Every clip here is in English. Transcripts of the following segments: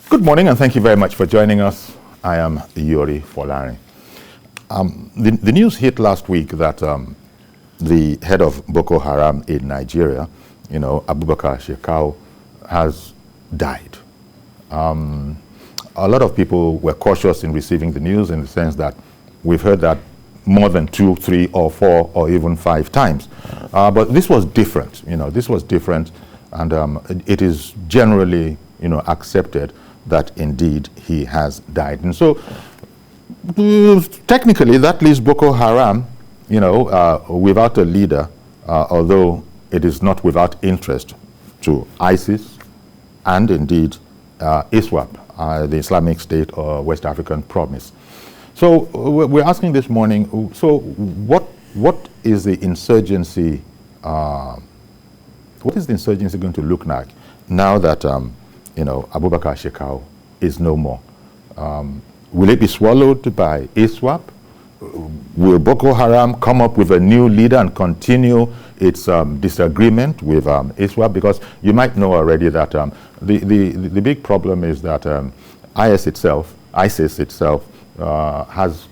Good morning, and thank you very much for joining us. I am Yori Folari. The news hit last week that the head of Boko Haram in Nigeria, Abubakar Shekau, has died. A lot of people were cautious in receiving the news in the sense that we've heard that more than 2, 3, or 4, or even 5 times. But this was different. This was different, and it is generally, accepted that indeed he has died. And so, technically, that leaves Boko Haram, without a leader, although it is not without interest to ISIS and indeed ISWAP, the Islamic State or West African Promise. So we're asking this morning, so what is the insurgency, what is the insurgency going to look like now that, Abubakar Shekau is no more? Will it be swallowed by ISWAP? Will Boko Haram come up with a new leader and continue its disagreement with ISWAP? Because you might know already that the big problem is that ISIS itself has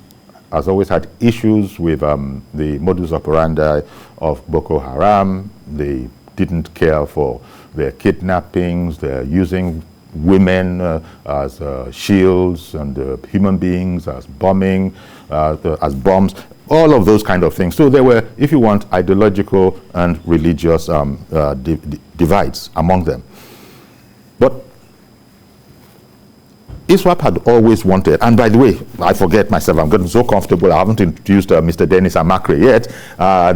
always had issues with the modus operandi of Boko Haram. They didn't care for their kidnappings. They're using women as shields and human beings as bombing, as bombs, all of those kind of things. So there were, if you want, ideological and religious divides among them. But ISWAP had always wanted, and by the way, I forget myself, I'm getting so comfortable, I haven't introduced Mr. Dennis Amakre yet.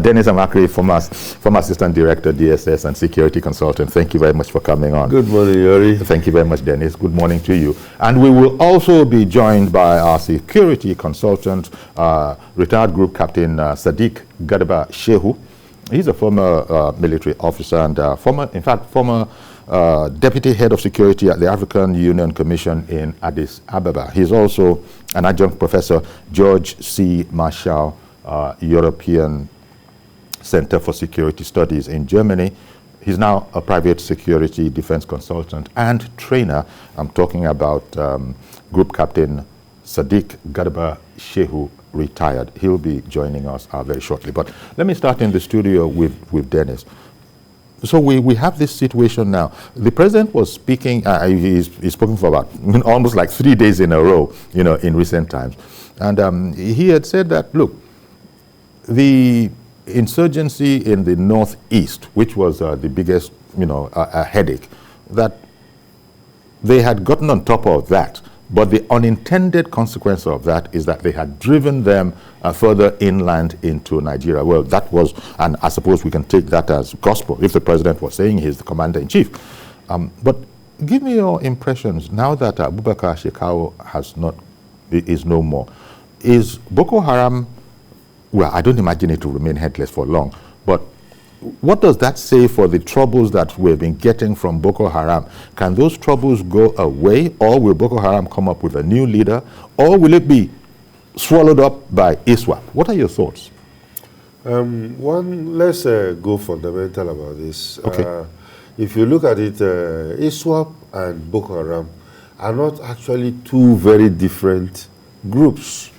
Dennis Amakre, former Assistant Director, DSS and Security Consultant. Thank you very much for coming on. Good morning, Yori. Thank you very much, Dennis. Good morning to you. And we will also be joined by our Security Consultant, retired Group Captain Sadiq Gadaba Shehu. He's a former military officer and former Deputy Head of Security at the African Union Commission in Addis Ababa. He's also an adjunct professor, George C. Marshall, European Center for Security Studies in Germany. He's now a private security defense consultant and trainer. I'm talking about Group Captain Sadiq Gadaba Shehu, retired. He'll be joining us very shortly. But let me start in the studio with Dennis. So we have this situation now. The president was speaking, he's spoken for about almost like 3 days in a row, in recent times. And he had said that, look, the insurgency in the northeast, which was the biggest, a headache, that they had gotten on top of that. But the unintended consequence of that is that they had driven them further inland into Nigeria. Well, that was, and I suppose we can take that as gospel if the president was saying he's the commander-in-chief. But give me your impressions now that Abubakar Shekau is no more. Is Boko Haram, well, I don't imagine it to remain headless for long, but what does that say for the troubles that we've been getting from Boko Haram? Can those troubles go away, or will Boko Haram come up with a new leader, or will it be swallowed up by ISWAP? What are your thoughts? Let's go fundamental about this. Okay. If you look at it, ISWAP and Boko Haram are not actually two very different groups.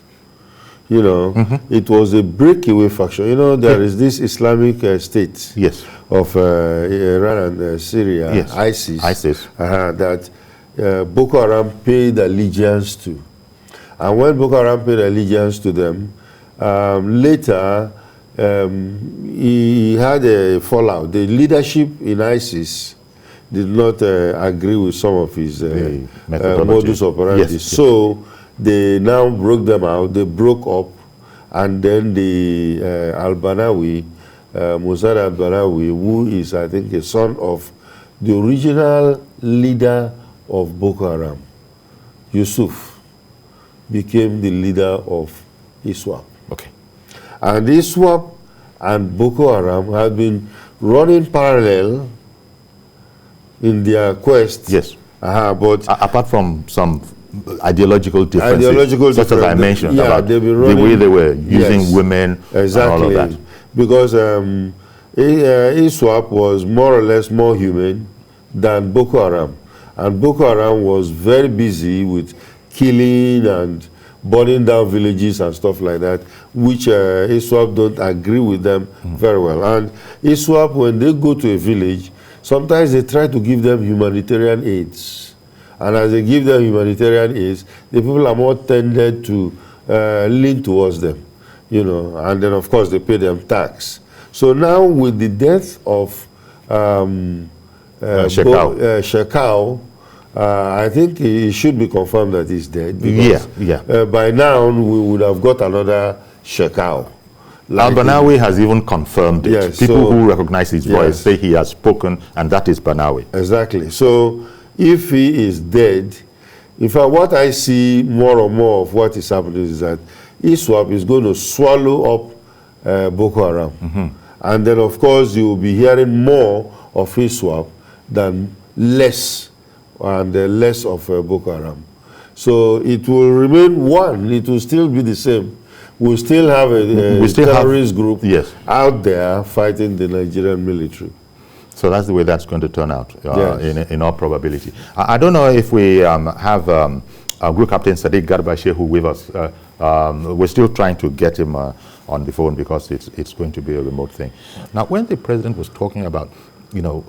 It was a breakaway faction. There is this Islamic State of Iran and Syria, ISIS. That Boko Haram paid allegiance to. And when Boko Haram paid allegiance to them, later he had a fallout. The leadership in ISIS did not agree with some of his modus operandi. So they now broke them out, they broke up, and then the Al-Banawi, Mossad Al-Banawi, who is, I think, a son of the original leader of Boko Haram, Yusuf, became the leader of ISWAP. Okay. And ISWAP and Boko Haram have been running parallel in their quest. Yes. But apart from some ideological differences, such as I mentioned, about the way they were using women and all of that. Because ISWAP was more or less more human than Boko Haram. And Boko Haram was very busy with killing and burning down villages and stuff like that, which ISWAP don't agree with them very well. And ISWAP, when they go to a village, sometimes they try to give them humanitarian aids. And as they give them humanitarian aids, the people are more tended to lean towards them, you know, and then of course they pay them tax. So now with the death of Shekau, I think it should be confirmed that he's dead. Because, by now we would have got another Shekau. Like Banawi has even confirmed it. Yes, People who recognize his voice say he has spoken, and that is Banawi. Exactly. So if he is dead, in fact, what I see more and more of what is happening is that ISWAP is going to swallow up Boko Haram. And then, of course, you will be hearing more of ISWAP than less, and less of Boko Haram. So it will remain one. It will still be the same. We'll still have a terrorist group out there fighting the Nigerian military. So that's the way that's going to turn out, in all probability. I don't know if we have our Group Captain Sadiq Garba Shehu with us. We're still trying to get him on the phone because it's going to be a remote thing. Now, when the president was talking about, you know,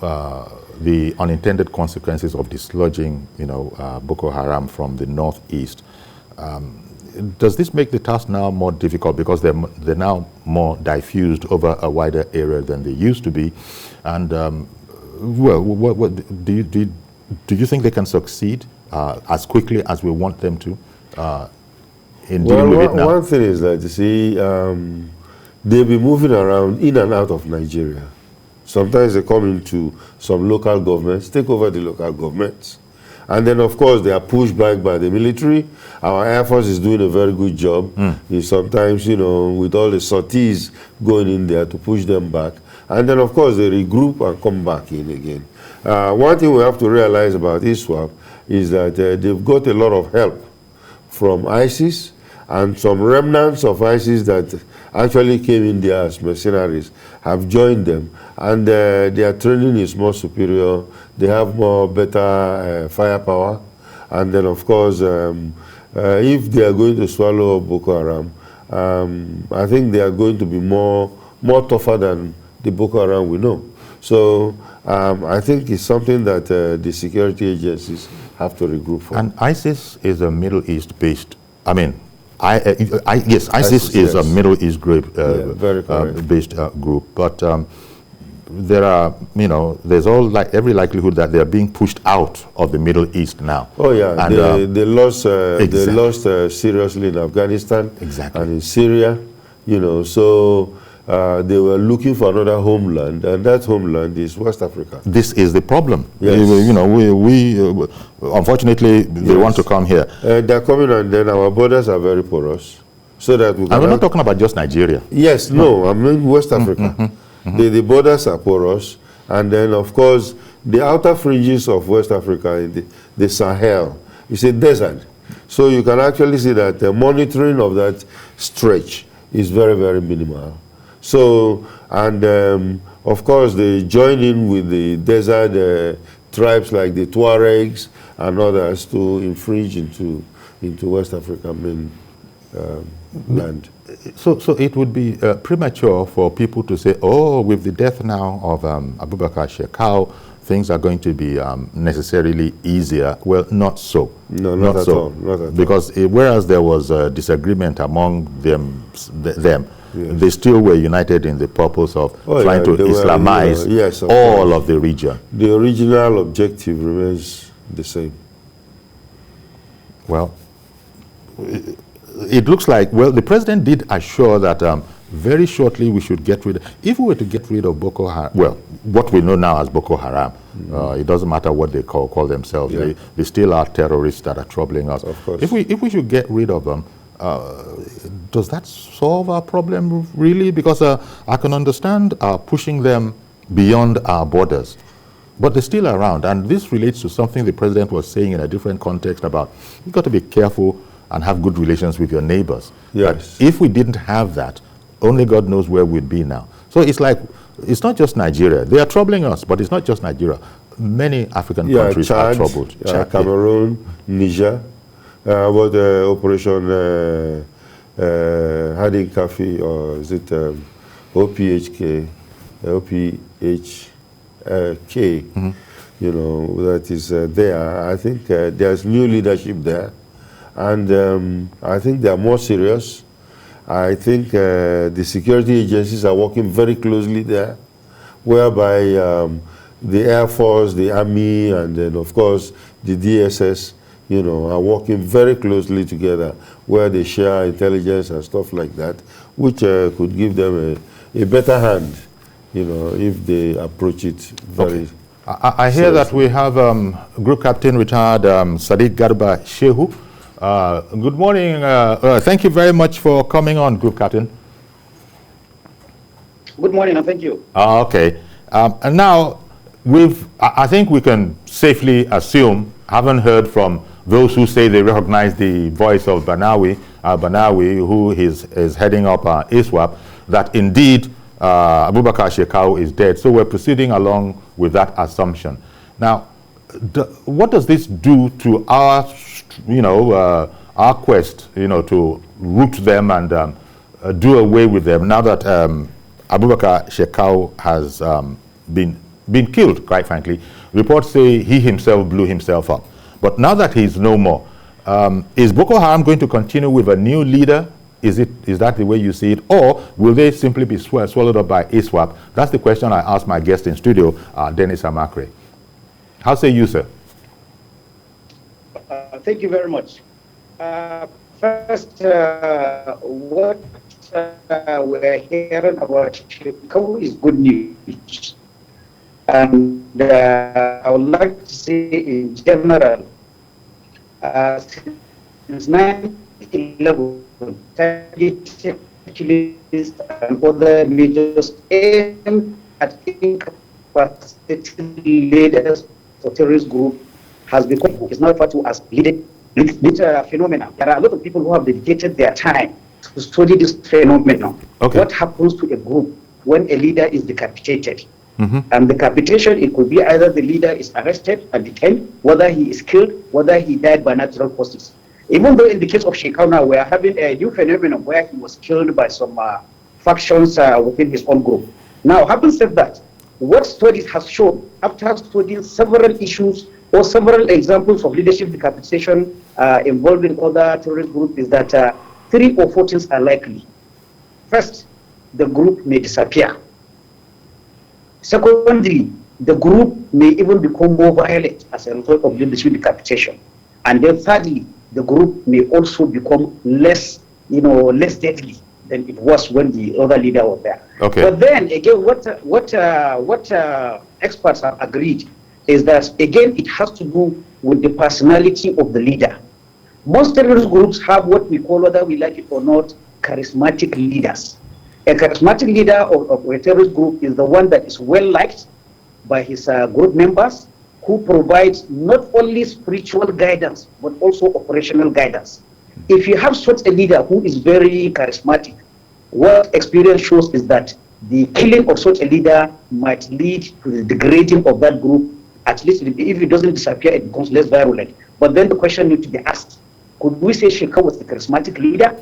the unintended consequences of dislodging, you know, Boko Haram from the northeast, does this make the task now more difficult because they're now more diffused over a wider area than they used to be? And well, what do you think they can succeed as quickly as we want them to in dealing with it now? One thing is that, you see, they'll be moving around in and out of Nigeria. Sometimes they come into some local governments, take over the local governments. And then, of course, they are pushed back by the military. Our Air Force is doing a very good job. Sometimes, you know, with all the sorties going in there to push them back. And then, of course, they regroup and come back in again. One thing we have to realize about ISWAP is that they've got a lot of help from ISIS and some remnants of ISIS that actually came in there as mercenaries have joined them. And their training is more superior. They have better firepower. And then, of course, if they are going to swallow up Boko Haram, I think they are going to be more tougher than the Boko Haram we know. So I think it's something that the security agencies have to regroup for. And ISIS is a Middle East-based, I mean, ISIS is a Middle East group, based group, but there are, you know, there's every likelihood that they are being pushed out of the Middle East now. Oh yeah, and, they lost seriously in Afghanistan and in Syria, you know. So they were looking for another homeland, and that homeland is West Africa. This is the problem. You know, we unfortunately they want to come here. They're coming, and then our borders are very porous, so that we can. And we're not talking about just Nigeria. Yes, no, I mean West Africa. The borders are porous, and then of course the outer fringes of West Africa, the Sahel, is a desert. So you can actually see that the monitoring of that stretch is very, very minimal. So, and of course they join in with the desert tribes like the Tuaregs and others to infringe into West African land. So it would be premature for people to say, oh, with the death now of Abubakar Shekau, things are going to be necessarily easier. Well, not so. No, not at all. Not at all. Because whereas there was a disagreement among them, they still were united in the purpose of trying to Islamize all of the region. The original objective remains the same. Well, it looks like, well, the president did assure that very shortly we should get rid of, if we were to get rid of Boko Haram, well, what we know now as Boko Haram, it doesn't matter what they call themselves, they still are terrorists that are troubling us. Of course. If we should get rid of them, does that solve our problem really? Because I can understand pushing them beyond our borders, but they're still around. And this relates to something the president was saying in a different context about you've got to be careful and have good relations with your neighbors. Yes. But if we didn't have that, only God knows where we'd be now. So it's like, it's not just Nigeria. They are troubling us, but it's not just Nigeria. many African countries Chad, are troubled. Chad, Cameroon, Niger, about Operation Hadi Kafi, or is it OPHK, you know, that is there. I think there's new leadership there, and I think they are more serious. I think the security agencies are working very closely there, whereby the Air Force, the Army, and then of course the DSS, you know, are working very closely together, where they share intelligence and stuff like that, which could give them a better hand, you know, if they approach it very. Okay. I hear that we have Group Captain retired Sadiq Garba Shehu. Good morning. Thank you very much for coming on, Group Captain. Good morning, and thank you. Okay. And now, I think we can safely assume, having heard from those who say they recognize the voice of Banawi, who is heading up ISWAP, that indeed Abubakar Shekau is dead. So we're proceeding along with that assumption. Now, what does this do to our, our quest, to root them and do away with them now that Abubakar Shekau has been killed, quite frankly? Reports say he himself blew himself up. But now that he's no more, is Boko Haram going to continue with a new leader? Is that the way you see it? Or will they simply be swallowed up by ISWAP? That's the question I asked my guest in studio, Dennis Amakre. How say you, sir? Thank you very much. First, what we're hearing about Shekau is good news. And I would like to say in general, since 9/11, and other religious aim at incapacitating leaders for terrorist group has become, is now referred to as leading phenomena. There are a lot of people who have dedicated their time to study this phenomenon. Okay. What happens to a group when a leader is decapitated? Mm-hmm. And decapitation, it could be either the leader is arrested and detained, whether he is killed, whether he died by natural causes. Even though in the case of Shekau now, we are having a new phenomenon where he was killed by some factions within his own group. Now, having said that, what studies have shown, after studying several issues or several examples of leadership decapitation involving other terrorist groups, is that 3 or 4 things are likely. First, the group may disappear. Secondly, the group may even become more violent as a result of leadership decapitation. And then thirdly, the group may also become less deadly than it was when the other leader was there. Okay. But then again, what experts have agreed is that again it has to do with the personality of the leader. Most terrorist groups have what we call, whether we like it or not, charismatic leaders. A charismatic leader of a terrorist group is the one that is well liked by his group members, who provides not only spiritual guidance, but also operational guidance. If you have such a leader who is very charismatic, what experience shows is that the killing of such a leader might lead to the degrading of that group. At least if it doesn't disappear, it becomes less virulent. But then the question needs to be asked, could we say Shekau was a charismatic leader?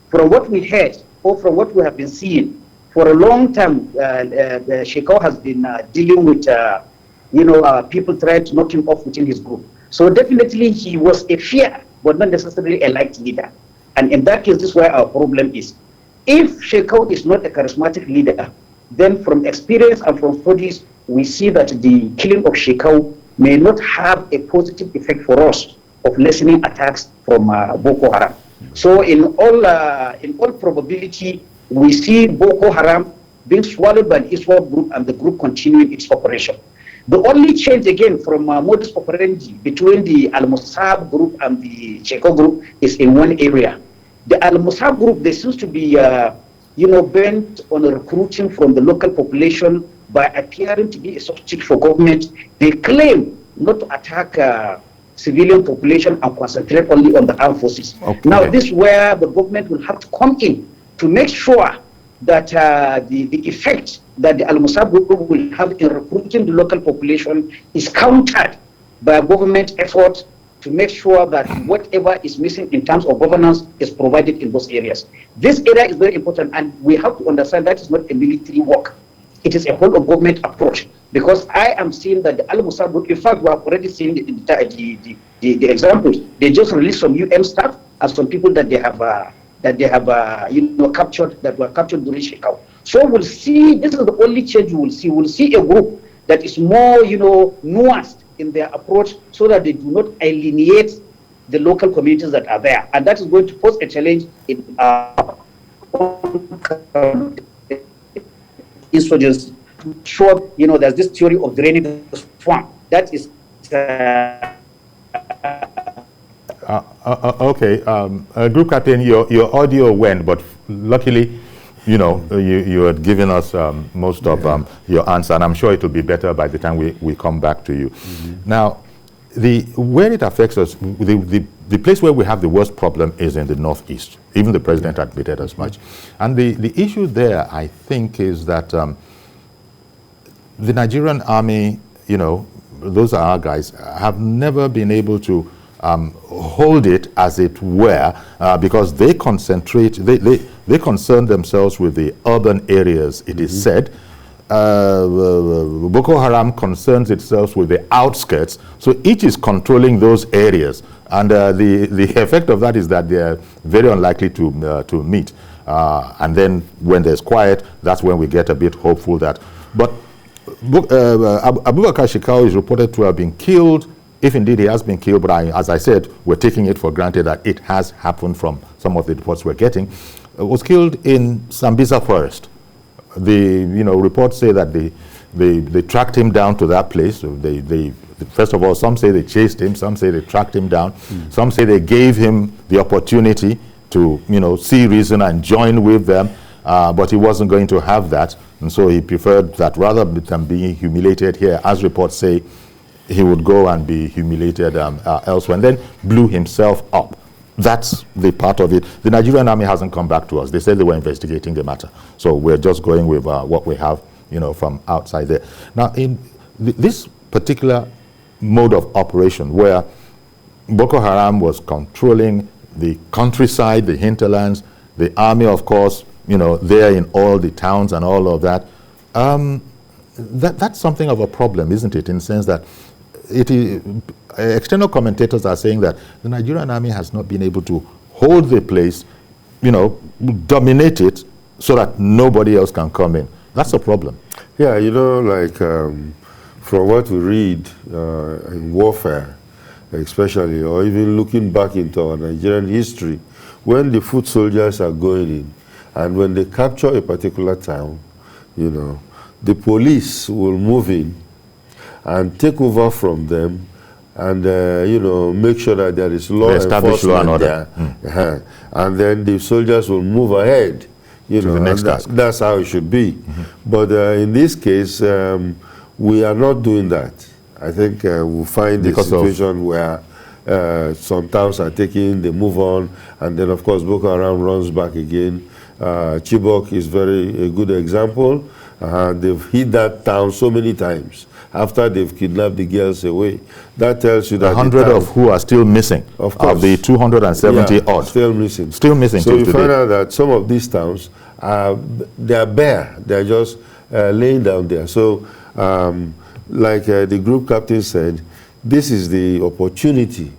From what we heard, or from what we have been seeing, for a long time, Shekau has been dealing with people trying to knock him off within his group. So definitely he was a fear, but not necessarily a liked leader. And in that case, this is where our problem is. If Shekau is not a charismatic leader, then from experience and from studies, we see that the killing of Shekau may not have a positive effect for us of lessening attacks from Boko Haram. So in all probability, we see Boko Haram being swallowed by the ISWAP group and the group continuing its operation. The only change again from modus operandi between the Al-Musab group and the Shekau group is in one area. The Al-Musab group, they seem to be bent on recruiting from the local population by appearing to be a substitute for government. They claim not to attack civilian population and concentrate only on the armed forces. Okay. Now, this is where the government will have to come in to make sure that the effect that the Al-Musab group will have in recruiting the local population is countered by government effort to make sure that whatever is missing in terms of governance is provided in those areas. This area is very important, and we have to understand that is not a military work. It is a whole of government approach, because I am seeing that the Al-Musab group, in fact, we have already seen the examples. They just released some UN staff as some people that they have captured, that were captured during Shekau. So we'll see, this is the only change we will see. We'll see a group that is more, nuanced in their approach, so that they do not alienate the local communities that are there. And that is going to pose a challenge in insurgency. Sure, there's this theory of draining the swamp. That is okay. Group Captain, your audio went, but luckily, you had given us most of your answer, and I'm sure it will be better by the time we come back to you. Mm-hmm. Now, where it affects us, the place where we have the worst problem is in the Northeast. Even the president admitted as much. And the issue there, I think, is that the Nigerian army, those are our guys, have never been able to hold it, as it were, because they concentrate, they concern themselves with the urban areas, it is said. Boko Haram concerns itself with the outskirts, so each is controlling those areas, and the effect of that is that they are very unlikely to meet. And then when there's quiet, that's when we get a bit hopeful that. But Abubakar Shekau is reported to have been killed, if indeed he has been killed, but as I said, we're taking it for granted that it has happened from some of the reports we're getting. Was killed in Sambisa Forest. The reports say that they tracked him down to that place. So they first of all, some say they chased him, some say they tracked him down, some say they gave him the opportunity to see reason and join with them, but he wasn't going to have that, and so he preferred that rather than being humiliated here, as reports say, he would go and be humiliated elsewhere, and then blew himself up. That's the part of it. The Nigerian army hasn't come back to us. They said they were investigating the matter. So we're just going with what we have, from outside there. Now, in this particular mode of operation, where Boko Haram was controlling the countryside, the hinterlands, the army, of course, there in all the towns and all of that, that's something of a problem, isn't it? In the sense that external commentators are saying that the Nigerian army has not been able to hold the place, dominate it, so that nobody else can come in. That's a problem. Yeah, from what we read in warfare, especially, or even looking back into our Nigerian history, when the foot soldiers are going in, and when they capture a particular town, the police will move in and take over from them, and make sure that there is law enforcement there. And then the soldiers will move ahead. To the next task. That's how it should be. But in this case, we are not doing that. I think we'll find a situation where some towns are taken, they move on, and then of course Boko Haram runs back again. Chibok is a good example. They've hit that town so many times after they've kidnapped the girls away. That tells you that 100 of who are still missing, of course, of the 270 odd. Still missing. Still missing. So you find out that some of these towns, they are bare. They're just laying down there. So like the group captain said, this is the opportunity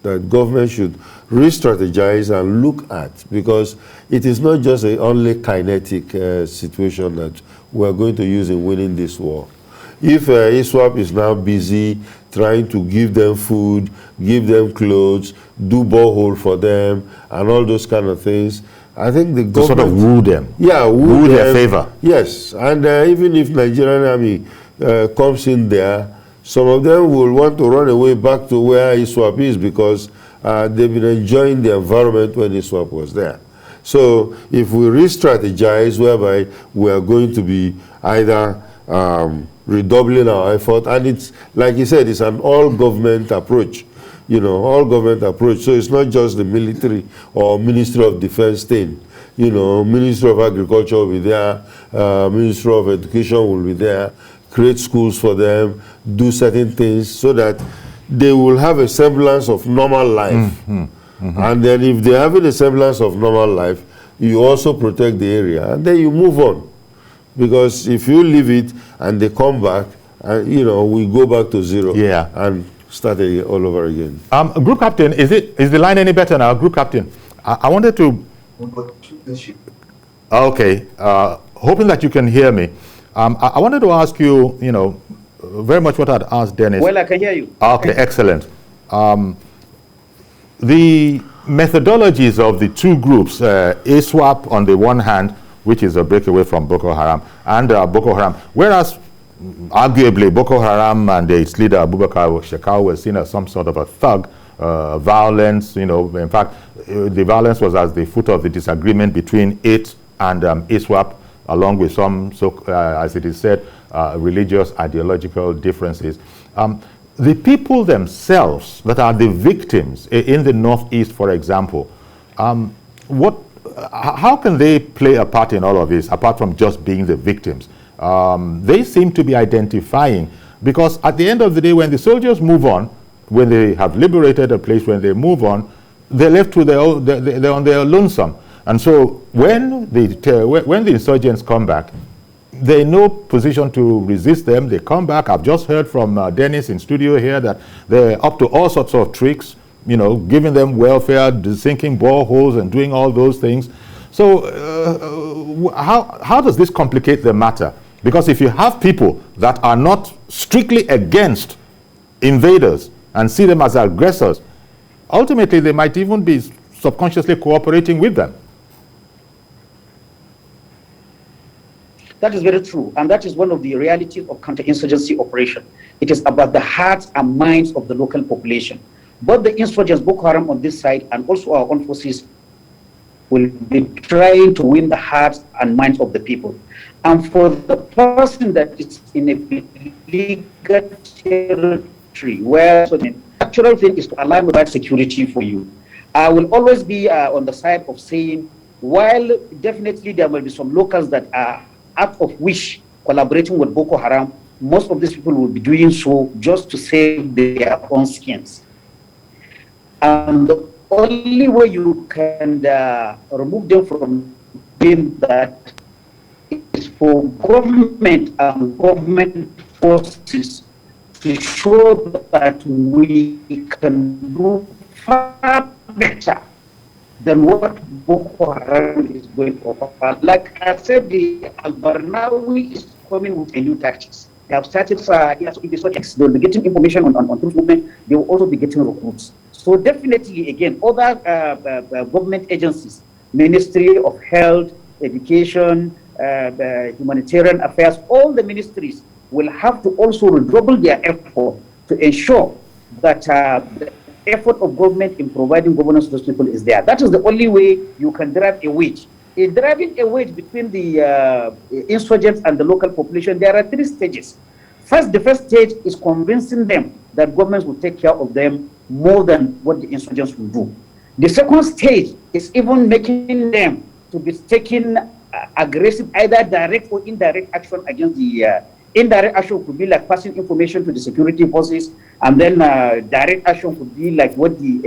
that government should re-strategize and look at, because it is not just an only kinetic situation that we're going to use in winning this war. If ISWAP is now busy trying to give them food, give them clothes, do borehole for them, and all those kind of things, I think the government... sort of woo them. Yeah, woo their favor. Yes, and even if Nigerian army comes in there, some of them will want to run away back to where ISWAP is, because they've been enjoying the environment when ISWAP was there. So if we re-strategize, whereby we are going to be either redoubling our effort, and it's, like you said, it's an all-government approach, all-government approach. So it's not just the military or Ministry of Defense thing. you know, Ministry of Agriculture will be there, Ministry of Education will be there, create schools for them, do certain things so that they will have a semblance of normal life. And then if they're having a semblance of normal life, you also protect the area, and then you move on. Because if you leave it and they come back, you know, we go back to zero and start all over again. Group Captain, is the line any better now? Group Captain, I wanted to... Okay, hoping that you can hear me. I wanted to ask you, you know, very much what I'd asked Dennis. Well, I can hear you. Okay, excellent. The methodologies of the two groups, ISWAP on the one hand, which is a breakaway from Boko Haram, and Boko Haram, whereas arguably Boko Haram and its leader Abubakar Shekau were seen as some sort of a thug, violence, you know, in fact, the violence was at the foot of the disagreement between it and ISWAP, along with some, as it is said, religious, ideological differences. The people themselves that are the victims in the Northeast, for example, how can they play a part in all of this, apart from just being the victims? They seem to be identifying, because at the end of the day, when the soldiers move on, when they have liberated a place, when they move on, they're left to they're on their lonesome. And so when the insurgents come back, they're in no position to resist them. They come back. I've just heard from Dennis in studio here that they're up to all sorts of tricks, you know, giving them welfare, sinking boreholes and doing all those things. So how does this complicate the matter? Because if you have people that are not strictly against invaders and see them as aggressors, ultimately they might even be subconsciously cooperating with them. That is very true, and that is one of the realities of counterinsurgency operation. It is about the hearts and minds of the local population. Both the insurgents, Boko Haram on this side, and also our own forces will be trying to win the hearts and minds of the people. And for the person that is in a legal territory where the natural thing is to align with that security for you, I will always be on the side of saying, while definitely there will be some locals that are out of wish collaborating with Boko Haram, most of these people will be doing so just to save their own skins. And the only way you can remove them from doing that is for government and government forces to show that we can do far better than what Boko Haram is going to offer. Like I said, the Al-Barnawi is coming with a new tactics. They have started, they will be getting information on truth movement. They will also be getting recruits. So definitely, again, other government agencies, Ministry of Health, Education, Humanitarian Affairs, all the ministries will have to also redouble their effort to ensure that the effort of government in providing governance to those people is there. That is the only way you can drive a wedge. In driving a wedge between the insurgents and the local population, there are 3 stages. First, the first stage is convincing them that governments will take care of them more than what the insurgents will do. The second stage is even making them to be taking aggressive, either direct or indirect action against the indirect action could be like passing information to the security forces, and then direct action could be like what the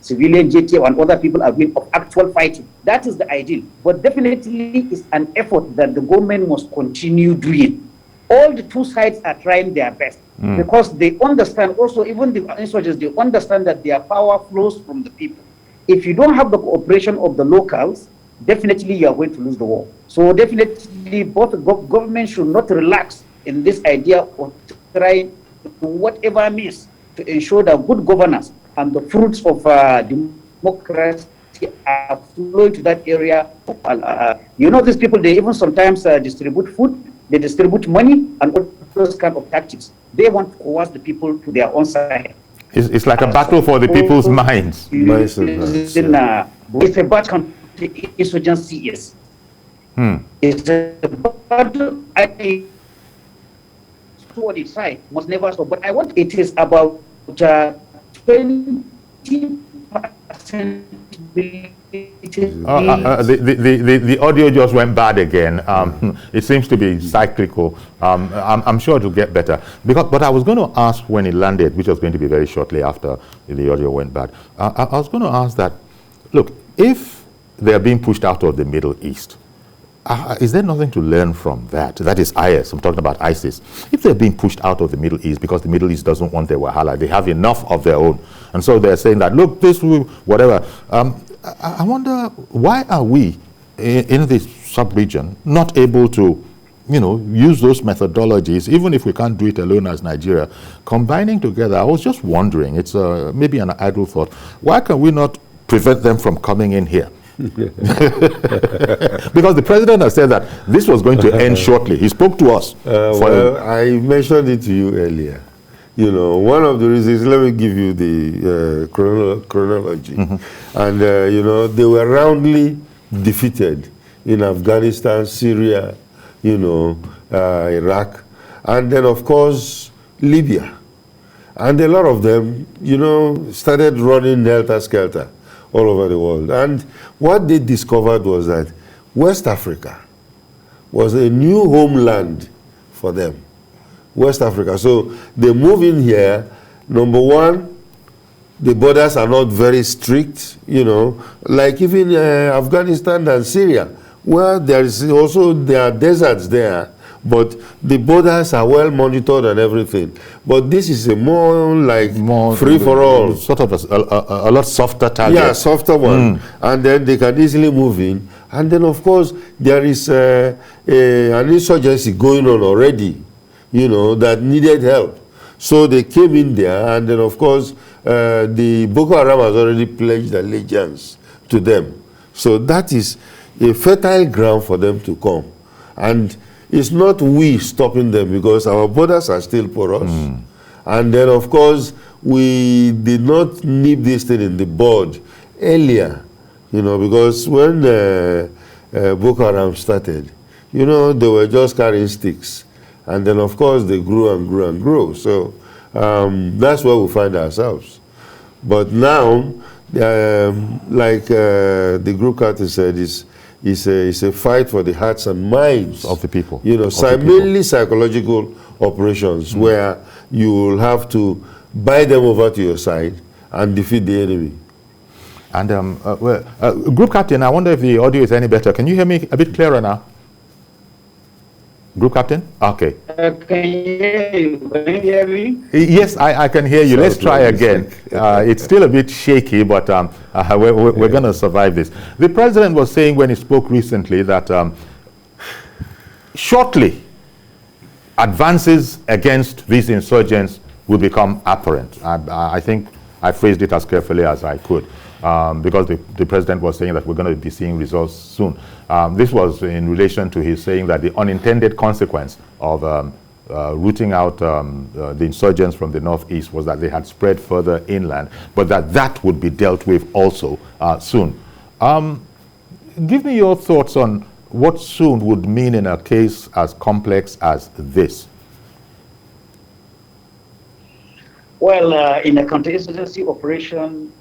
civilian JTF and other people are doing of actual fighting. That is the ideal, but definitely it's an effort that the government must continue doing. All the 2 sides are trying their best because they understand also, even the insurgents, they understand that their power flows from the people. If you don't have the cooperation of the locals, definitely you are going to lose the war. So definitely both government should not relax in this idea of trying whatever means to ensure that good governance and the fruits of democracy are flowing to that area. You know, these people, they even sometimes distribute food, they distribute money, and all those kind of tactics. They want to coerce the people to their own side. It's like a battle for the people's minds. It's a battle. The insurgency is. It's a battle. I think on its side must never stop. But I want it is about 20% The audio just went bad again. It seems to be cyclical. I'm sure it'll get better. But I was going to ask when it landed, which was going to be very shortly after the audio went bad. I was going to ask that, look, if they're being pushed out of the Middle East, is there nothing to learn from that? That is IS. I'm talking about ISIS. If they're being pushed out of the Middle East because the Middle East doesn't want their wahala, they have enough of their own. And so they're saying that, look, this will, whatever. I wonder, why are we in this sub-region not able to, use those methodologies, even if we can't do it alone as Nigeria, combining together? I was just wondering, it's maybe an idle thought, why can we not prevent them from coming in here? Because the president has said that this was going to end shortly. He spoke to us. I mentioned it to you earlier. One of the reasons, let me give you the chronology. And, they were roundly defeated in Afghanistan, Syria, Iraq, and then, of course, Libya. And a lot of them, started running helter-skelter all over the world. And what they discovered was that West Africa was a new homeland for them. West Africa. So they move in here. Number one, the borders are not very strict, like even Afghanistan and Syria, where there are deserts there, but the borders are well monitored and everything. But this is a more free for all, sort of a lot softer target. Yeah, softer one, and then they can easily move in. And then of course there is an insurgency going on already, that needed help. So they came in there, and then of course the Boko Haram has already pledged allegiance to them. So that is a fertile ground for them to come. And it's not we stopping them, because our borders are still porous. And then of course we did not nip this thing in the bud earlier, because when Boko Haram started, they were just carrying sticks. And then, of course, they grew and grew and grew. So that's where we find ourselves. But now, like the group captain said, it's a fight for the hearts and minds of the people. Mainly psychological operations where you will have to buy them over to your side and defeat the enemy. And group captain, I wonder if the audio is any better. Can you hear me a bit clearer now? Group captain? Okay. Can you hear me? Yes, I can hear you. Let's try again. It's still a bit shaky, but we're going to survive this. The president was saying when he spoke recently that shortly advances against these insurgents will become apparent. I think I phrased it as carefully as I could. Because the president was saying that we're going to be seeing results soon. This was in relation to his saying that the unintended consequence of rooting out the insurgents from the northeast was that they had spread further inland, but that would be dealt with also soon. Give me your thoughts on what soon would mean in a case as complex as this. Well, in a counterinsurgency operation,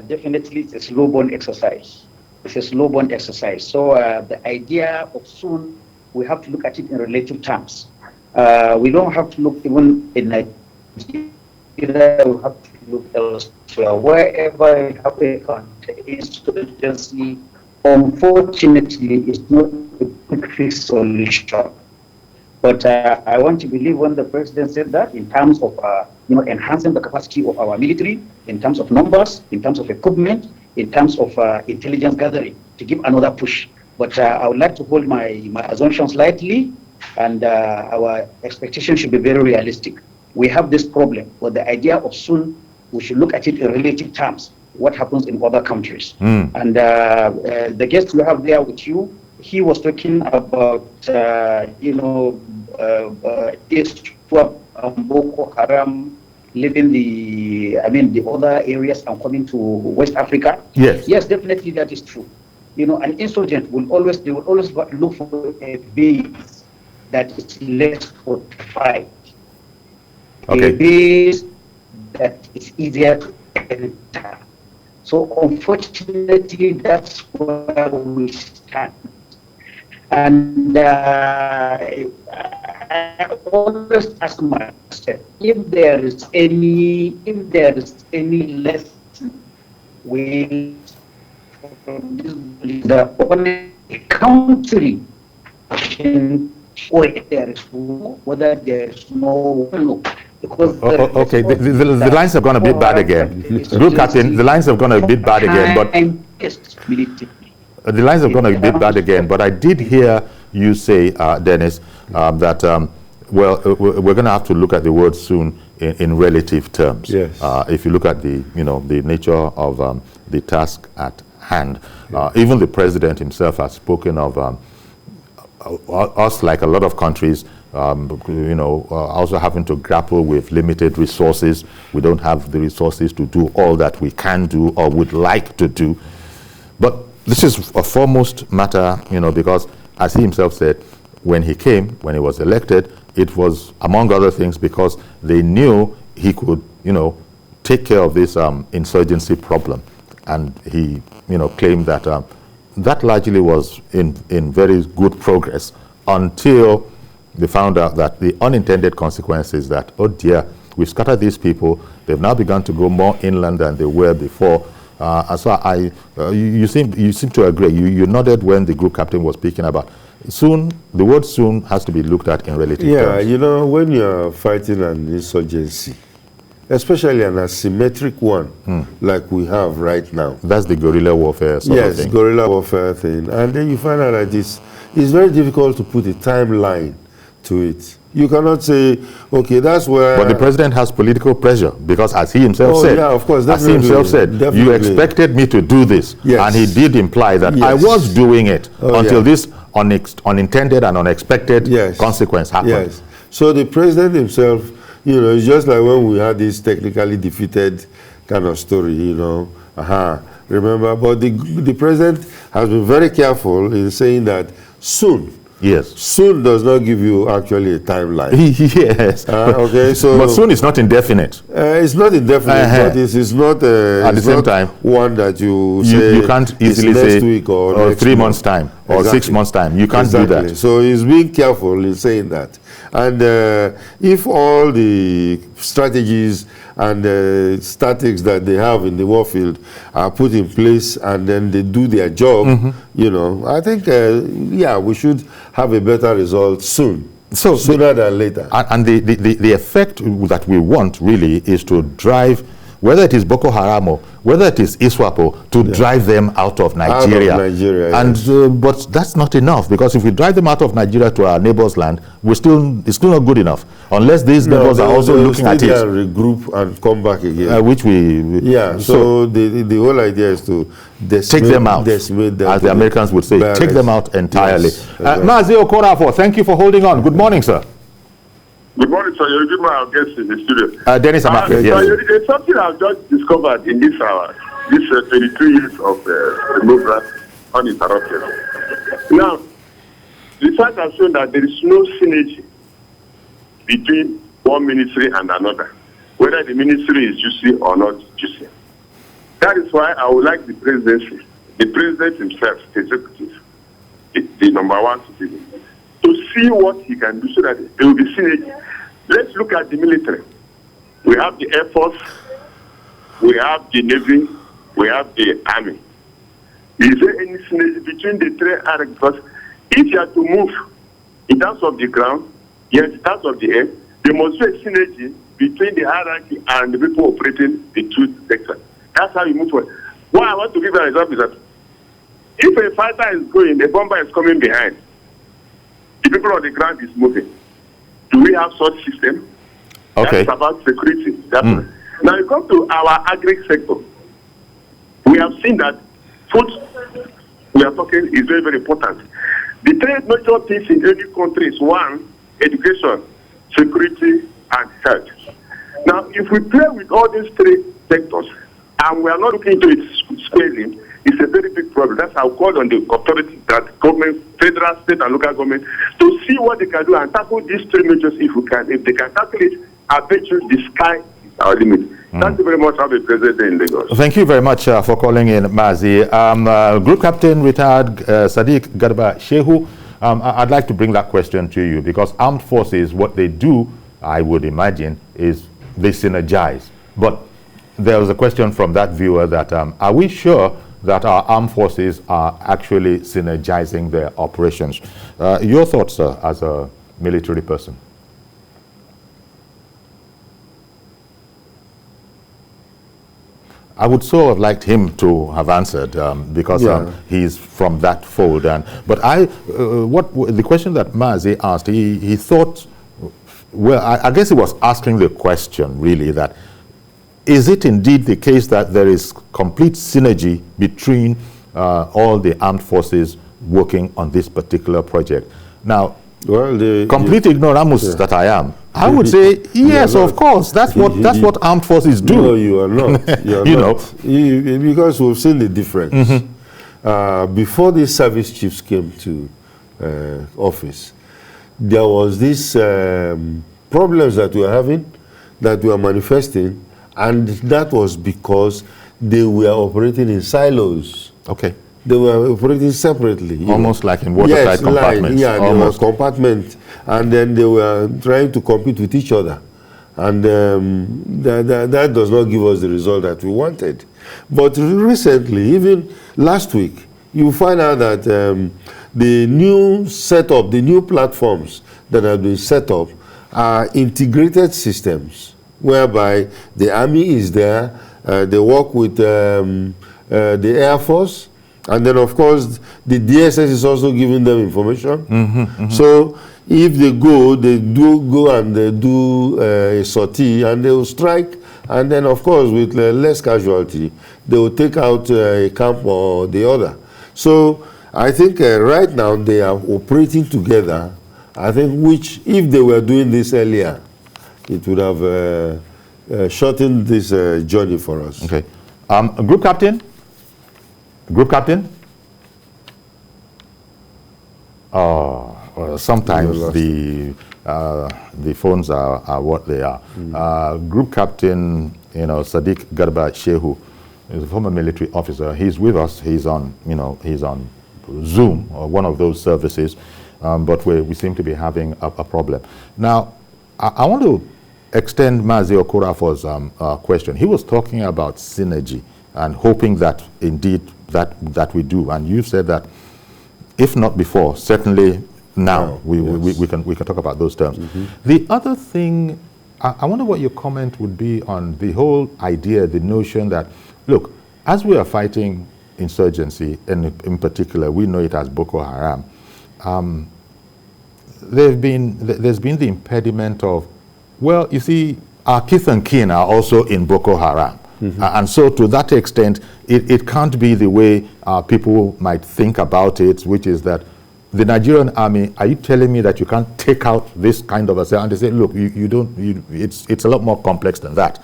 definitely it's a slow-burn exercise. It's a slow-burn exercise. So the idea of soon, we have to look at it in relative terms. We don't have to look even in Nigeria. We have to look elsewhere. Wherever we have a counterinsurgency, unfortunately, it's not a quick fix solution. But I want to believe when the president said that in terms of enhancing the capacity of our military, in terms of numbers, in terms of equipment, in terms of intelligence gathering, to give another push. But I would like to hold my assumptions lightly, and our expectations should be very realistic. We have this problem, but the idea of soon, we should look at it in relative terms, what happens in other countries. And the guest you have there with you, he was talking about, ISWAP and Boko Haram leaving the other areas and coming to West Africa. Yes. Yes, definitely that is true. An insurgent will always look for a base that is less fortified. Okay. A base that is easier to enter. So unfortunately, that's where we stand. And I always ask myself, if there is any lesson we from this leader on a country, whether there is no, because okay, the lines have gone a bit bad again. Group captain, the lines have gone a bit bad again, but the lines have gone a bit bad again. But I did hear you say, Dennis, that well, we're going to have to look at the word soon in relative terms. Yes. If you look at the the nature of the task at hand, even the president himself has spoken of us, like a lot of countries, also having to grapple with limited resources. We don't have the resources to do all that we can do or would like to do. But this is a foremost matter, because as he himself said, when he was elected, it was, among other things, because they knew he could, take care of this insurgency problem. And he, claimed that that largely was in very good progress until they found out that the unintended consequences that, oh dear, we've scattered these people, they've now begun to go more inland than they were before. And so you seem to agree. You nodded when the group captain was speaking about soon. The word soon has to be looked at in relative terms. Yeah, when you're fighting an insurgency, especially an asymmetric one, like we have right now. That's the guerrilla warfare sort of thing. Yes, guerrilla warfare thing. And then you find out that it's very difficult to put a timeline to it. You cannot say, okay, that's where... But the president has political pressure, because as he himself said, yeah, of course, as he himself said, you expected me to do this. Yes. And he did imply that I was doing it until this unintended and unexpected consequence happened. Yes. So the president himself, it's just like when we had this technically defeated kind of story, remember? But the president has been very careful in saying that soon. Yes. Soon does not give you actually a timeline. Yes. Okay, so... But soon is not indefinite. It's not indefinite, but it's not... at the same time, one that you say... You can't easily say... next week or 3 months' time or 6 months' time. You can't do that. So he's being careful in saying that. And if all the strategies and statics that they have in the warfield are put in place and then they do their job, I think, we should have a better result soon. So sooner than later. And the effect that we want really is to drive, whether it is Boko Haram or whether it is ISWAP, to drive them out of Nigeria. And but that's not enough, because if we drive them out of Nigeria to our neighbor's land, it's still not good enough unless these neighbors are also looking at it. Regroup and come back again. Which we so the whole idea is to take them out, as the Americans would say, take them out entirely. Yes, Mazi Okorafor, thank you for holding on. Good morning, sir. Good morning, sir. You're good, my guest in the studio. Dennis Amakwe, yes. There's something I've just discovered in this 22 years of the movement uninterrupted. Now, research has shown that there is no synergy between one ministry and another, whether the ministry is juicy or not juicy. That is why I would like the presidency, the president himself, the executive, the number one citizen, to see what he can do so that there will be synergy. Let's look at the military. We have the Air Force, we have the Navy, we have the Army. Is there any synergy between the three areas? Because if you have to move in terms of the ground, yes, in terms of the air, there must be a synergy between the hierarchy and the people operating the two sectors. That's how you move forward. What I want to give an example is that if a fighter is going, a bomber is coming behind, the people on the ground is moving. Do we have such system? Okay. That's about security. Now you come to our agri sector. We have seen that food we are talking is very, very important. The three major things in any country is one, education, security, and health. Now, if we play with all these three sectors and we are not looking into it squarely, it's a very big problem. That's how I call on the authorities, that government, federal, state, and local government, to see what they can do and tackle these three measures if we can. If they can tackle it, I bet you the sky is our limit. Thank you very much. Have a pleasant day in Lagos. Thank you very much for calling in, Mazi. Group Captain retired Sadiq Garba Shehu. I'd like to bring that question to you because armed forces, what they do, I would imagine, is they synergize. But there was a question from that viewer that are we sure that our armed forces are actually synergizing their operations? Your thoughts, sir, as a military person? I would so have liked him to have answered because he's from that fold. But the question that Mazi asked, he thought, well, I guess he was asking the question really that, is it indeed the case that there is complete synergy between all the armed forces working on this particular project? Now, well, complete ignoramus that I am, I would say yes, of course. That's what armed forces do. No, you are not. You are not. Because we've seen the difference. Before the service chiefs came to office, there was this problems that we were having, that we were manifesting, and that was because they were operating in silos. Okay. They were operating separately. Almost like in watertight compartments. Yeah, there was compartments, and then they were trying to compete with each other. And that does not give us the result that we wanted. But recently, even last week, you find out that the new setup, the new platforms that have been set up are integrated systems, whereby the army is there, they work with the Air Force, and then, of course, the DSS is also giving them information. So if they do go and they do a sortie, and they will strike, and then, of course, with less casualty, they will take out a camp or the other. So I think right now they are operating together. I think which, if they were doing this earlier, it would have shortened this journey for us. Okay. Group Captain? Group Captain? Oh, well, sometimes the phones are what they are. Group Captain, Sadiq Garba Shehu is a former military officer. He's with us. He's on, he's on Zoom or one of those services, but we seem to be having a problem. Now, I want to extend Mazi Okorafor's question. He was talking about synergy and hoping that indeed that we do. And you said that if not before, certainly now we can talk about those terms. The other thing, I wonder what your comment would be on the whole idea, the notion that, look, as we are fighting insurgency, and in particular, we know it as Boko Haram, there's been the impediment of, well, you see, our kith and kin are also in Boko Haram. And so to that extent, it can't be the way people might think about it, which is that the Nigerian army, are you telling me that you can't take out this kind of a cell? And they say, look, it's a lot more complex than that.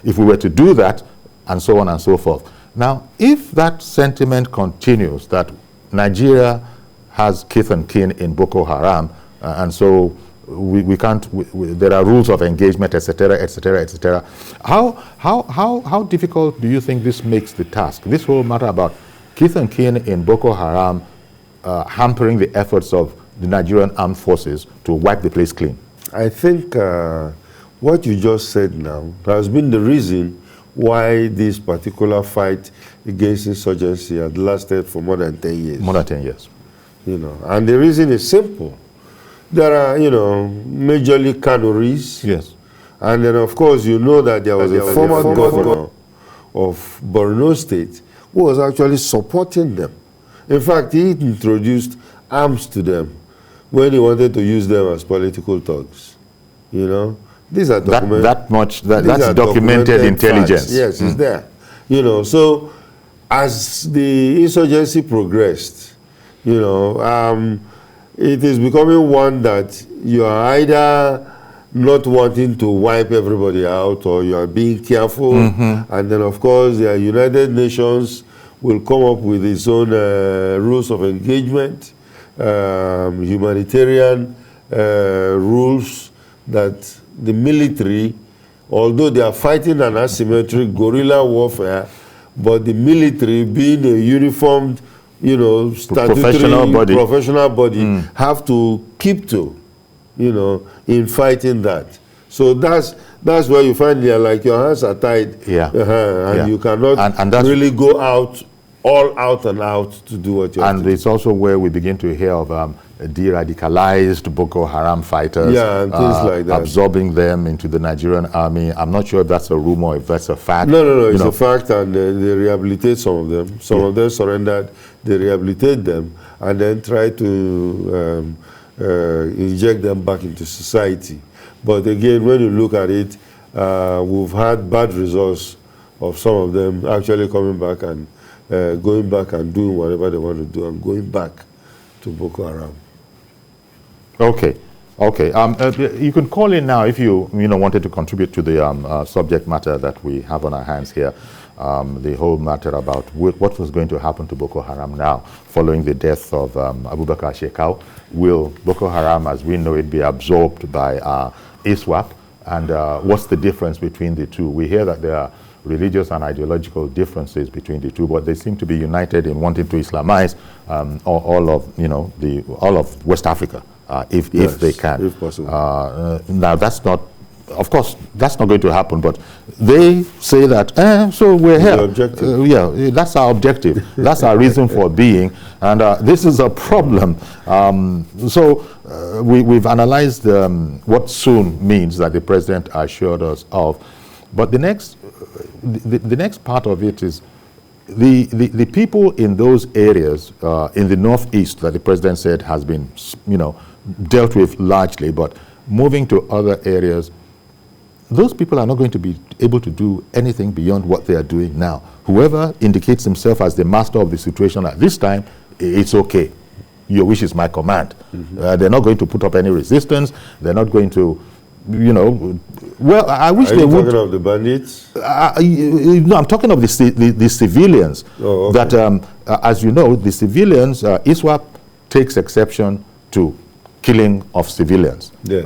If we were to do that, and so on and so forth. Now, if that sentiment continues, that Nigeria has kith and kin in Boko Haram, and so we can't, there are rules of engagement, etc., etc., etc. How difficult do you think this makes the task? This whole matter about kith and kin in Boko Haram hampering the efforts of the Nigerian armed forces to wipe the place clean? I think what you just said now has been the reason why this particular fight against insurgency had lasted for more than 10 years. More than 10 years. And the reason is simple. There are, majorly canneries. Yes. And then, of course, that there was a former governor of Borno State who was actually supporting them. In fact, he introduced arms to them when he wanted to use them as political thugs. These are documented. That's documented intelligence. Facts. Yes, it's there. So as the insurgency progressed, it is becoming one that you are either not wanting to wipe everybody out, or you are being careful. And then, of course, the United Nations will come up with its own rules of engagement, humanitarian rules that the military although they are fighting an asymmetric guerrilla warfare, but the military, being a uniformed, statutory professional body, have to keep to, in fighting that. So that's where you find like your hands are tied, and you cannot and really go all out to do what you have to do. And it's also where we begin to hear of de-radicalized Boko Haram fighters, and things like that, absorbing them into the Nigerian army. I'm not sure if that's a rumor, if that's a fact. No, it's a fact, and they rehabilitate some of them. Some of them surrendered, they rehabilitate them, and then try to inject them back into society. But again, when you look at it, we've had bad results of some of them actually coming back and going back and doing whatever they want to do and going back to Boko Haram. Okay. You can call in now if you wanted to contribute to the subject matter that we have on our hands here. The whole matter about what was going to happen to Boko Haram now following the death of Abubakar Shekau. Will Boko Haram, as we know it, be absorbed by ISWAP? And what's the difference between the two? We hear that there are religious and ideological differences between the two, but they seem to be united in wanting to Islamize all of West Africa, if they can. If possible. Now that's not, of course, that's not going to happen, but they say that, so we're here. Objective. That's our objective. That's our reason for being, and this is a problem. We've analyzed what soon means that the president assured us of, but the next part of it is the people in those areas in the northeast that the president said has been dealt with largely, but moving to other areas, those people are not going to be able to do anything beyond what they are doing now. Whoever indicates himself as the master of the situation at this time, it's okay. Your wish is my command. They're not going to put up any resistance. They're not going to, well, I wish they would. Are you talking of the bandits? No, I'm talking of the civilians. Oh, okay. That, as you know, the civilians, ISWAP takes exception to killing of civilians. Yes.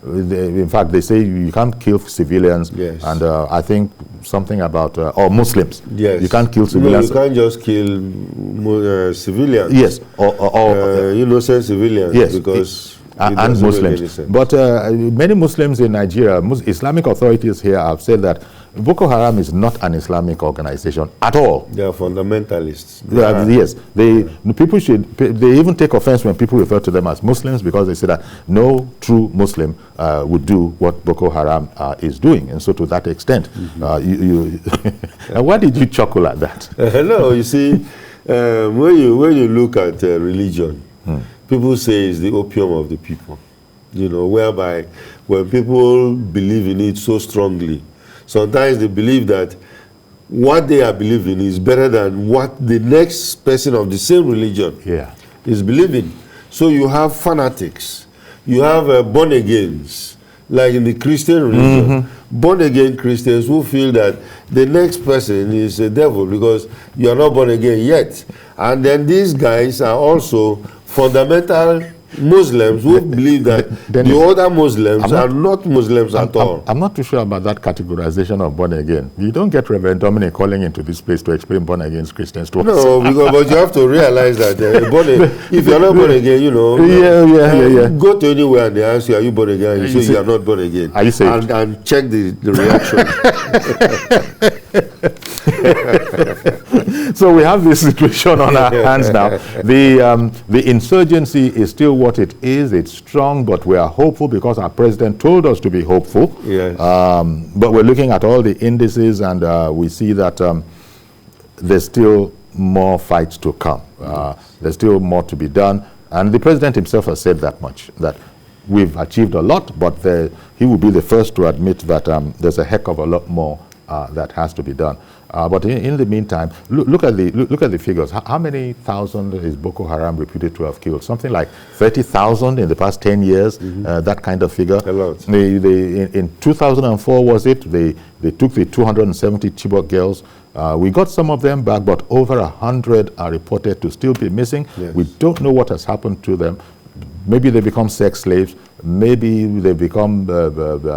In fact, they say you can't kill civilians, yes. And I think something about, or Muslims. Yes. You can't kill civilians. No, you can't just kill civilians. Yes. Or innocent civilians. Yes. Because and Muslims. But many Muslims in Nigeria, Islamic authorities here have said that Boko Haram is not an Islamic organization at all. They are fundamentalists. Yes, they even take offense when people refer to them as Muslims, because they say that no true Muslim would do what Boko Haram is doing. And so to that extent, why did you chuckle at that? No, you see, when you look at religion, people say it's the opium of the people, whereby when people believe in it so strongly, sometimes they believe that what they are believing is better than what the next person of the same religion is believing. So you have fanatics, you have born-agains, like in the Christian religion, born-again Christians who feel that the next person is a devil because you are not born again yet. And then these guys are also fundamental Muslims who believe that the other Muslims are not Muslims at all. I'm not too sure about that categorization of born again. You don't get Reverend Dominic calling into this place to explain born again Christians to us. No, but you have to realize that if you're not born again, go to anywhere and they ask you, are you born again? You say you are not born again. Are you saved? And check the reaction. So we have this situation on our hands now. The insurgency is still what it is. It's strong, but we are hopeful because our president told us to be hopeful. Yes. But we're looking at all the indices, and we see that there's still more fights to come. There's still more to be done. And the president himself has said that much, that we've achieved a lot, but he will be the first to admit that there's a heck of a lot more that has to be done. But in the meantime, look at the figures. How many thousand is Boko Haram reputed to have killed? Something like 30,000 in the past 10 years, that kind of figure. A lot. In 2004, was it? They took the 270 Chibok girls. We got some of them back, but over 100 are reported to still be missing. Yes. We don't know what has happened to them. Maybe they become sex slaves. maybe they become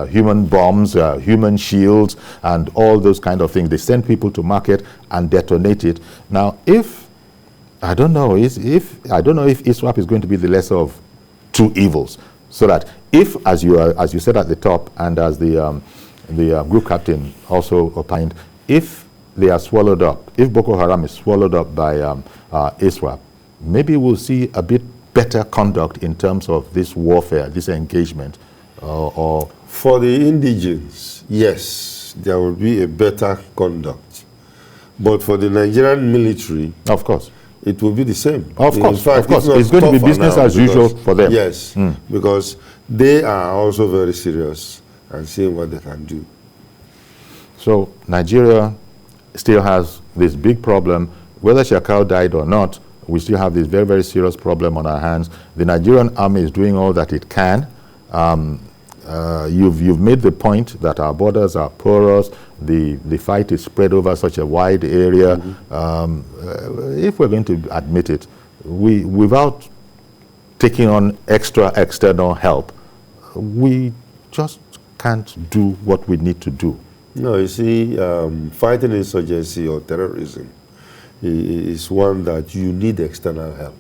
human bombs, human shields, and all those kind of things. They send people to market and detonate it. Now, I don't know if ISWAP is going to be the lesser of two evils. So that if, as you said at the top, and as the group captain also opined, if they are swallowed up, if Boko Haram is swallowed up by ISWAP, maybe we'll see a bit better conduct in terms of this warfare, this engagement, or for the indigents, yes, there will be a better conduct. But for the Nigerian military, of course, it will be the same. Of course, fact, of course. It's going to be business as usual for them. Yes, because they are also very serious and seeing what they can do. So Nigeria still has this big problem. Whether Shekau died or not, we still have this very, very serious problem on our hands. The Nigerian army is doing all that it can. You've made the point that our borders are porous. The fight is spread over such a wide area. If we're going to admit it, without taking on extra external help, we just can't do what we need to do. No, you see, fighting insurgency or terrorism is one that you need external help.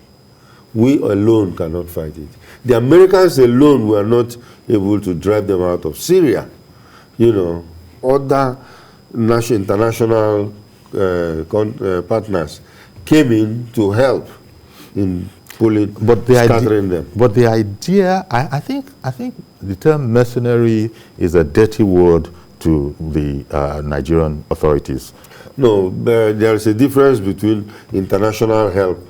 We alone cannot fight it. The Americans alone were not able to drive them out of Syria. You know, other international partners came in to help in scattering them. But the idea, I think the term mercenary is a dirty word to the Nigerian authorities. No, there is a difference between international help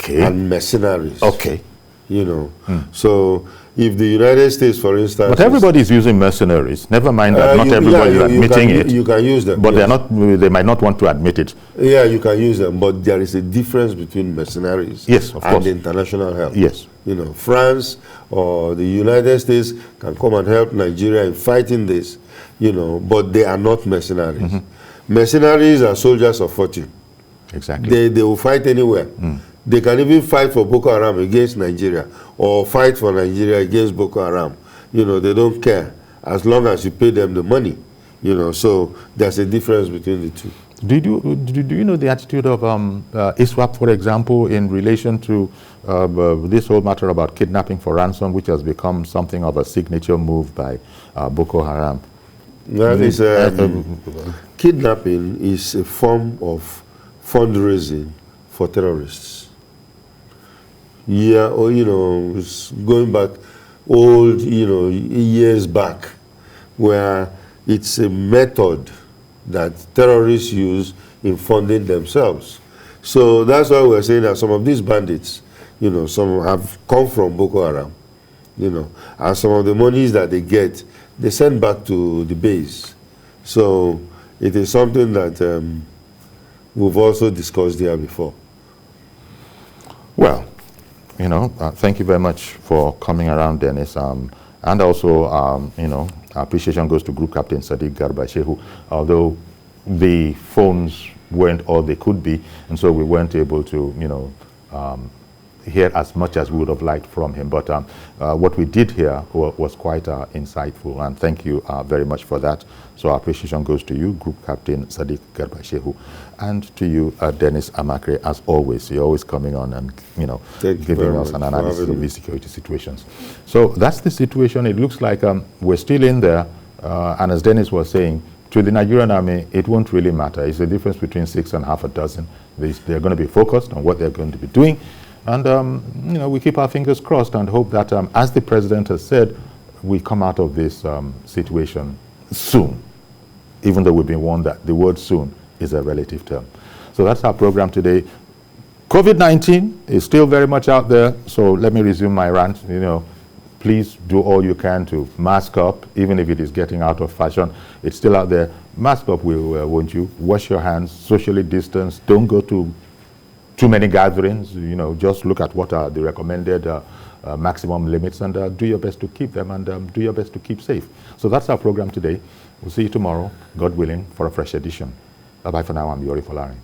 and mercenaries. Okay. You know, so if the United States, for instance... But everybody is using mercenaries. Never mind that not everybody is admitting it. You can use them. But they might not want to admit it. Yeah, you can use them. But there is a difference between mercenaries and international help. Yes. You know, France or the United States can come and help Nigeria in fighting this, you know, but they are not mercenaries. Mercenaries are soldiers of fortune. Exactly. They will fight anywhere. They can even fight for Boko Haram against Nigeria or fight for Nigeria against Boko Haram. You know, they don't care as long as you pay them the money. You know, so there's a difference between the two. Do you know the attitude of ISWAP, for example, in relation to this whole matter about kidnapping for ransom, which has become something of a signature move by Boko Haram? Well, kidnapping is a form of fundraising for terrorists. Yeah, or you know, it's going back old, you know, years back, where it's a method that terrorists use in funding themselves. So that's why we're saying that some of these bandits, you know, some have come from Boko Haram, you know, and some of the monies that they get, they send back to the base. So it is something that we've also discussed here before. Well, you know, thank you very much for coming around, Dennis. And also, you know, our appreciation goes to Group Captain Sadiq Garba Shehu, although the phones weren't all they could be, and so we weren't able to, you know, hear as much as we would have liked from him. But what we did hear was quite insightful, and thank you very much for that. So our appreciation goes to you, Group Captain Sadiq Garba Shehu, and to you, Dennis Amakre, as always. You're always coming on and, you know, giving us an analysis of these security situations. So that's the situation. It looks like we're still in there, and as Dennis was saying, to the Nigerian army, it won't really matter. It's the difference between 6 and half a dozen. They're going to be focused on what they're going to be doing. And, you know, we keep our fingers crossed and hope that, as the president has said, we come out of this situation soon, even though we've been warned that the word soon is a relative term. So that's our program today. COVID-19 is still very much out there, so let me resume my rant. You know, please do all you can to mask up, even if it is getting out of fashion. It's still out there. Mask up, won't you? Wash your hands, socially distance. Don't go to too many gatherings. You know, just look at what are the recommended maximum limits and do your best to keep them and do your best to keep safe. So that's our program today. We'll see you tomorrow, God willing, for a fresh edition. Bye-bye for now. I'm Yori Folari.